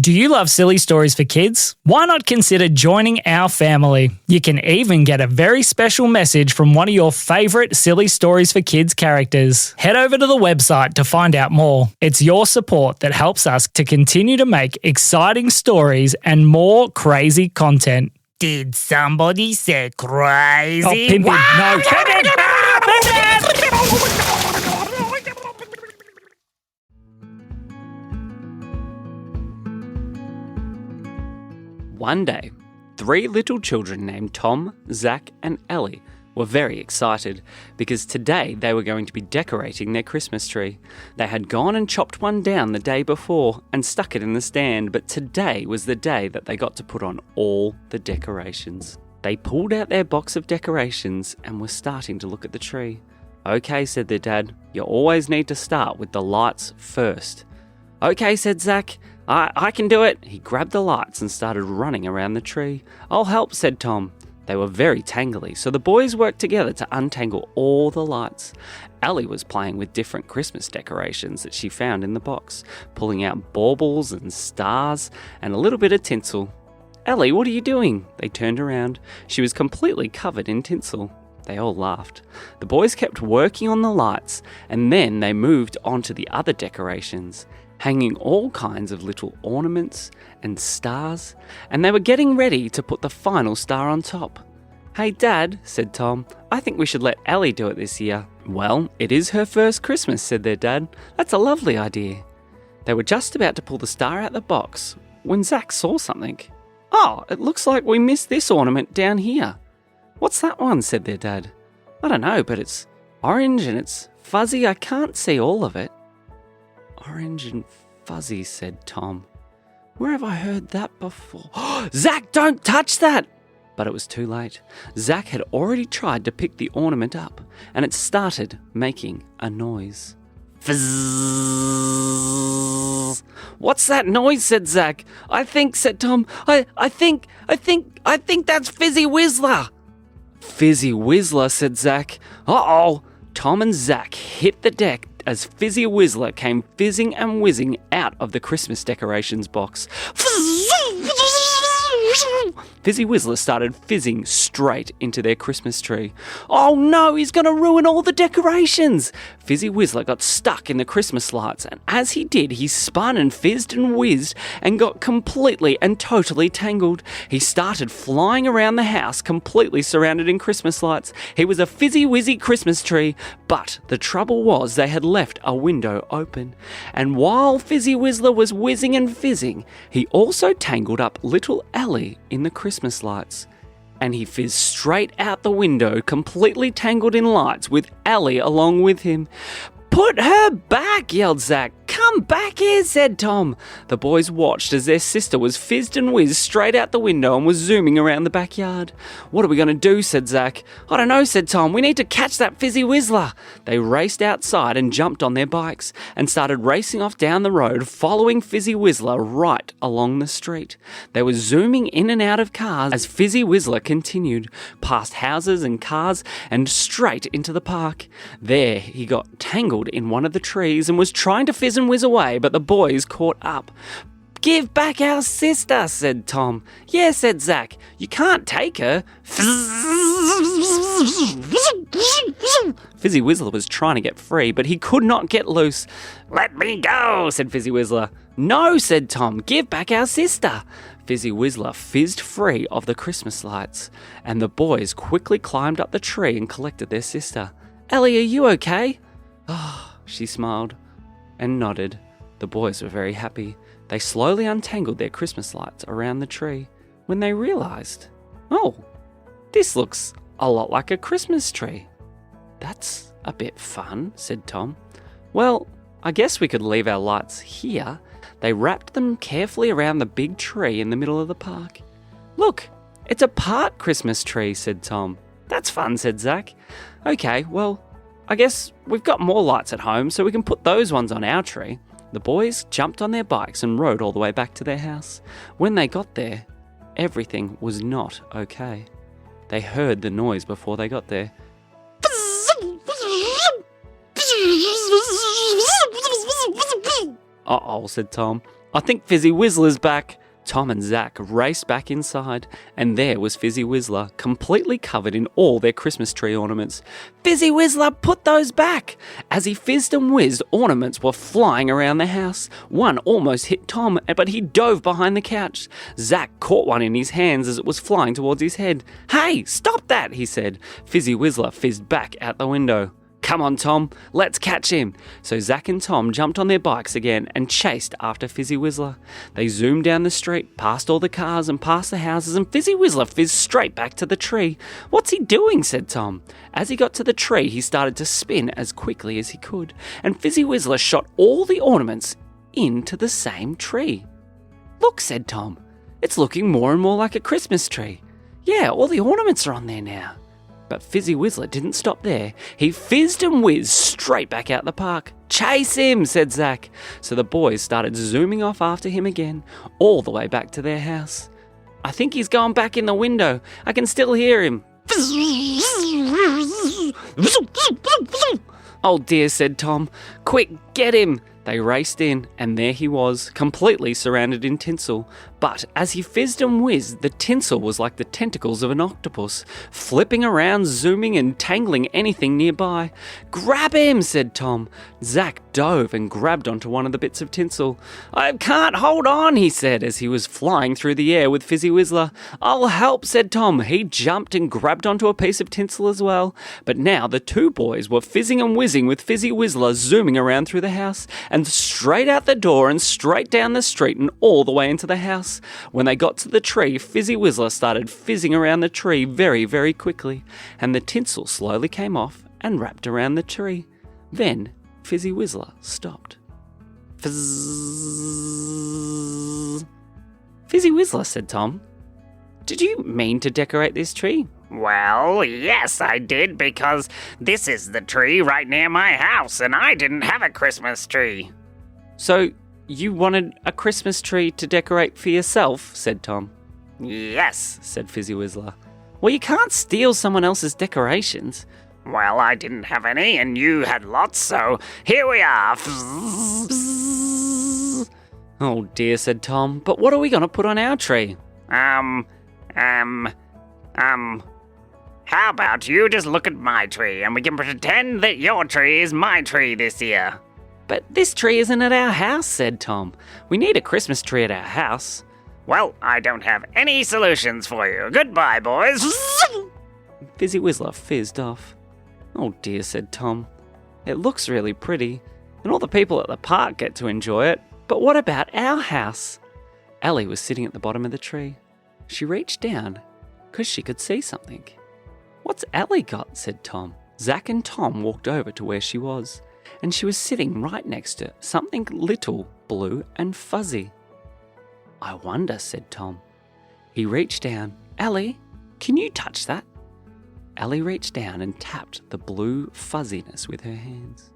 Do you love silly stories for kids? Why not consider joining our family? You can even get a very special message from one of your favourite silly stories for kids characters. Head over to the website to find out more. It's your support that helps us to continue to make exciting stories and more crazy content. Did somebody say crazy? Oh, Pimpin, no. Pimpin! One day, 3 little children named Tom, Zach, and Ellie were very excited because today they were going to be decorating their Christmas tree. They had gone and chopped one down the day before and stuck it in the stand, but today was the day that they got to put on all the decorations. They pulled out their box of decorations and were starting to look at the tree. "Okay," said their dad, "you always need to start with the lights first." "Okay," said Zach, I can do it." He grabbed the lights and started running around the tree. "I'll help," said Tom. They were very tangly, so the boys worked together to untangle all the lights. Ellie was playing with different Christmas decorations that she found in the box, pulling out baubles and stars and a little bit of tinsel. "Ellie, what are you doing?" They turned around. She was completely covered in tinsel. They all laughed. The boys kept working on the lights, and then they moved on to the other decorations, hanging all kinds of little ornaments and stars, and they were getting ready to put the final star on top. "Hey Dad," said Tom, "I think we should let Ellie do it this year." "Well, it is her first Christmas," said their dad. "That's a lovely idea." They were just about to pull the star out the box when Zach saw something. "Oh, it looks like we missed this ornament down here." "What's that one?" said their dad. "I don't know, but it's orange and it's fuzzy. I can't see all of it." "Orange and fuzzy," said Tom. "Where have I heard that before?" "Zach, don't touch that!" But it was too late. Zach had already tried to pick the ornament up, and it started making a noise. Fizz. "What's that noise?" said Zach. "I think," said Tom. I think that's Fizzy Whizzler." "Fizzy Whizzler," said Zach. "Uh-oh." Tom and Zach hit the deck as Fizzy Whizzler came fizzing and whizzing out of the Christmas decorations box. Fizzy Whizzler started fizzing straight into their Christmas tree. "Oh no, he's going to ruin all the decorations!" Fizzy Whizzler got stuck in the Christmas lights, and as he did, he spun and fizzed and whizzed and got completely and totally tangled. He started flying around the house, completely surrounded in Christmas lights. He was a fizzy whizzy Christmas tree, but the trouble was they had left a window open. And while Fizzy Whizzler was whizzing and fizzing, he also tangled up little Ellie in the Christmas lights. And he fizzed straight out the window, completely tangled in lights, with Ellie along with him. "Put her back!" yelled Zach. "Come back here," said Tom. The boys watched as their sister was fizzed and whizzed straight out the window and was zooming around the backyard. "What are we going to do?" said Zach. "I don't know," said Tom. "We need to catch that Fizzy Whizzler." They raced outside and jumped on their bikes and started racing off down the road, following Fizzy Whizzler right along the street. They were zooming in and out of cars as Fizzy Whizzler continued, past houses and cars and straight into the park. There he got tangled in one of the trees and was trying to fizz and whiz away, but the boys caught up. "Give back our sister," said Tom. "Yeah," said Zach. "You can't take her." Fizzy Whizzler was trying to get free, but he could not get loose. "Let me go," said Fizzy Whizzler. "No," said Tom. "Give back our sister." Fizzy Whizzler fizzed free of the Christmas lights, and the boys quickly climbed up the tree and collected their sister. "Ellie, are you okay?" "Oh," she smiled and nodded. The boys were very happy. They slowly untangled their Christmas lights around the tree when they realised, "Oh, this looks a lot like a Christmas tree." "That's a bit fun," said Tom. "Well, I guess we could leave our lights here." They wrapped them carefully around the big tree in the middle of the park. "Look, it's a park Christmas tree," said Tom. "That's fun," said Zach. "Okay, well, I guess we've got more lights at home, so we can put those ones on our tree." The boys jumped on their bikes and rode all the way back to their house. When they got there, everything was not okay. They heard the noise before they got there. "Uh-oh," said Tom. I think Fizzy Whizzler's back. Tom and Zach raced back inside, and there was Fizzy Whizzler, completely covered in all their Christmas tree ornaments. Fizzy Whizzler, put those back! As he fizzed and whizzed, ornaments were flying around the house. One almost hit Tom, but he dove behind the couch. Zach caught one in his hands as it was flying towards his head. Hey, stop that, he said. Fizzy Whizzler fizzed back out the window. Come on, Tom, let's catch him. So Zach and Tom jumped on their bikes again and chased after Fizzy Whizzler. They zoomed down the street, past all the cars and past the houses, and Fizzy Whizzler fizzed straight back to the tree. What's he doing? Said Tom. As he got to the tree, he started to spin as quickly as he could, and Fizzy Whizzler shot all the ornaments into the same tree. Look, said Tom, it's looking more and more like a Christmas tree. Yeah, all the ornaments are on there now. But Fizzy Whizzler didn't stop there. He fizzed and whizzed straight back out the park. Chase him, said Zach. So the boys started zooming off after him again, all the way back to their house. I think he's gone back in the window. I can still hear him. Oh dear, said Tom. Quick, get him. They raced in, and there he was, completely surrounded in tinsel. But as he fizzed and whizzed, the tinsel was like the tentacles of an octopus, flipping around, zooming and tangling anything nearby. Grab him, said Tom. Zach dove and grabbed onto one of the bits of tinsel. I can't hold on, he said, as he was flying through the air with Fizzy Whizzler. I'll help, said Tom. He jumped and grabbed onto a piece of tinsel as well. But now the two boys were fizzing and whizzing with Fizzy Whizzler zooming around through the house, and straight out the door and straight down the street and all the way into the house. When they got to the tree, Fizzy Whizzler started fizzing around the tree very, very quickly, and the tinsel slowly came off and wrapped around the tree. Then Fizzy Whizzler stopped. Fizz. Fizzy Whizzler, said Tom. Did you mean to decorate this tree? Well, yes, I did, because this is the tree right near my house, and I didn't have a Christmas tree. So you wanted a Christmas tree to decorate for yourself, said Tom. Yes, said Fizzy Whizzler. Well, you can't steal someone else's decorations. Well, I didn't have any, and you had lots, so here we are. Oh dear, said Tom, but what are we going to put on our tree? How about you just look at my tree, and we can pretend that your tree is my tree this year? But this tree isn't at our house, said Tom. We need a Christmas tree at our house. Well, I don't have any solutions for you. Goodbye, boys. Fizzy Whizzler fizzed off. Oh dear, said Tom. It looks really pretty, and all the people at the park get to enjoy it. But what about our house? Ellie was sitting at the bottom of the tree. She reached down, because she could see something. What's Ellie got? Said Tom. Zach and Tom walked over to where she was, and she was sitting right next to something little, blue and fuzzy. I wonder, said Tom. He reached down. Ellie, can you touch that? Ellie reached down and tapped the blue fuzziness with her hands.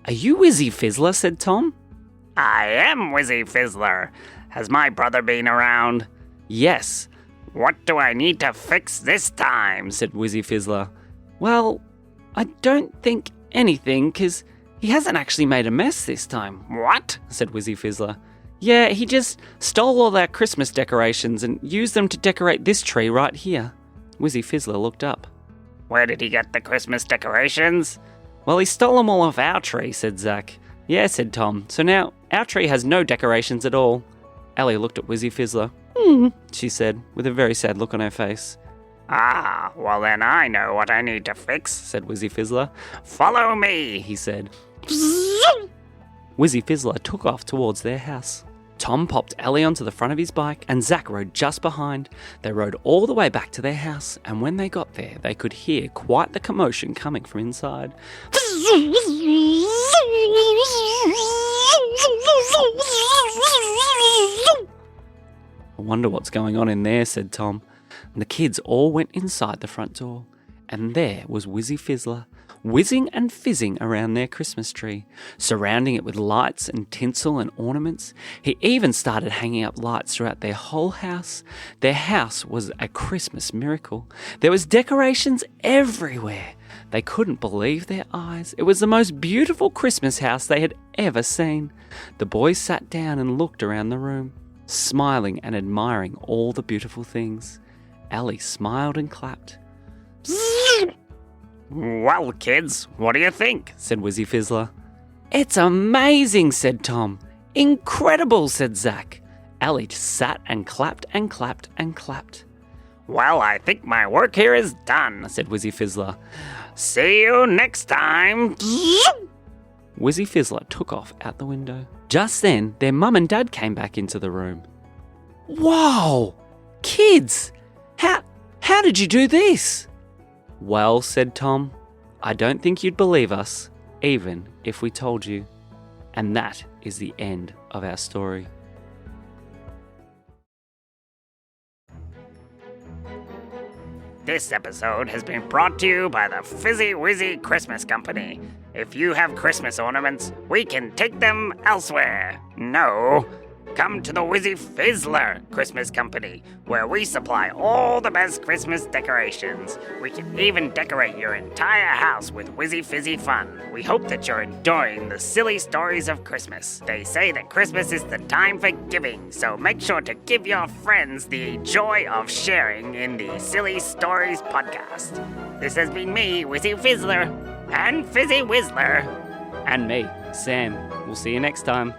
Are you Wizzy Fizzler? Said Tom. I am Wizzy Fizzler. Has my brother been around? Yes. What do I need to fix this time? Said Wizzy Fizzler. Well, I don't think anything, 'cause he hasn't actually made a mess this time. What? Said Wizzy Fizzler. Yeah, he just stole all our Christmas decorations and used them to decorate this tree right here. Wizzy Fizzler looked up. Where did he get the Christmas decorations? Well, he stole them all off our tree, said Zach. Yeah, said Tom. So now our tree has no decorations at all. Ellie looked at Wizzy Fizzler. She said, with a very sad look on her face. Ah, well then I know what I need to fix, said Wizzy Fizzler. Follow me, he said. Wizzy Fizzler took off towards their house. Tom popped Ellie onto the front of his bike, and Zach rode just behind. They rode all the way back to their house, and when they got there, they could hear quite the commotion coming from inside. I wonder what's going on in there, said Tom. And the kids all went inside the front door. and there was Wizzy Fizzler, whizzing and fizzing around their Christmas tree, surrounding it with lights and tinsel and ornaments. He even started hanging up lights throughout their whole house. Their house was a Christmas miracle. There was decorations everywhere. They couldn't believe their eyes. It was the most beautiful Christmas house they had ever seen. The boys sat down and looked around the room, smiling and admiring all the beautiful things. Ellie smiled and clapped. Well, kids, what do you think? Said Wizzy Fizzler. It's amazing, said Tom. Incredible, said Zach. Ellie just sat and clapped and clapped and clapped. Well, I think my work here is done, Said Wizzy Fizzler. See you next time. Wizzy Fizzler took off out the window. Just then, their mum and dad came back into the room. Whoa! Kids! How did you do this? Well, said Tom, I don't think you'd believe us, even if we told you. And that is the end of our story. This episode has been brought to you by the Fizzy Wizzy Christmas Company. If you have Christmas ornaments, we can take them elsewhere. No, come to the Wizzy Fizzler Christmas Company, where we supply all the best Christmas decorations. We can even decorate your entire house with Wizzy Fizzy fun. We hope that you're enjoying the silly stories of Christmas. They say that Christmas is the time for giving, so make sure to give your friends the joy of sharing in the Silly Stories podcast. This has been me, Wizzy Fizzler, and Fizzy Whizzler. And me, Sam. We'll see you next time.